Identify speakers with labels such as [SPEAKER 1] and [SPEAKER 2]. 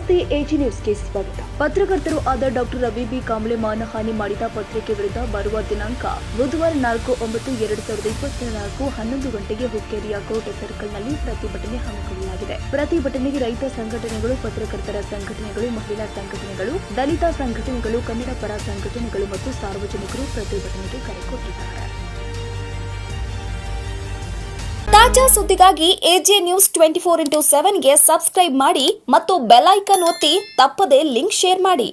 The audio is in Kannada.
[SPEAKER 1] ನಮಸ್ತೆ, ಎಜಿ ನ್ಯೂಸ್ಗೆ ಸ್ವಾಗತ. ಪತ್ರಕರ್ತರು ಆದ ಡಾಕ್ಟರ್ ರವಿ ಬಿ ಕಾಂಬ್ಳೆ ಮಾನಹಾನಿ ಮಾಡಿದ ಪತ್ರಿಕೆ ವಿರುದ್ಧ ಬರುವ ದಿನಾಂಕ ಬುಧವಾರ 4/9/2024 11 ಗಂಟೆಗೆ ಹುಕ್ಕೇರಿಯ ಕೋಟೆ ಸರ್ಕಲ್ನಲ್ಲಿ ಪ್ರತಿಭಟನೆ ಹಮ್ಮಿಕೊಳ್ಳಲಾಗಿದೆ. ಪ್ರತಿಭಟನೆಗೆ ರೈತ ಸಂಘಟನೆಗಳು, ಪತ್ರಕರ್ತರ ಸಂಘಟನೆಗಳು, ಮಹಿಳಾ ಸಂಘಟನೆಗಳು, ದಲಿತ ಸಂಘಟನೆಗಳು, ಕನ್ನಡ ಪರ ಸಂಘಟನೆಗಳು ಮತ್ತು ಸಾರ್ವಜನಿಕರು ಪ್ರತಿಭಟನೆಗೆ ಕರೆ ಕೊಟ್ಟಿದ್ದಾರೆ. ತಾಜಾ ಸುದ್ದಿಗಾಗಿ ಎಜೆ ನ್ಯೂಸ್ 24x7 ಗೆ ಸಬ್ಸ್ಕ್ರೈಬ್ ಮಾಡಿ ಮತ್ತು ಬೆಲ್ ಐಕಾನ್ ಒತ್ತಿ ತಪ್ಪದೇ ಲಿಂಕ್ ಶೇರ್ ಮಾಡಿ.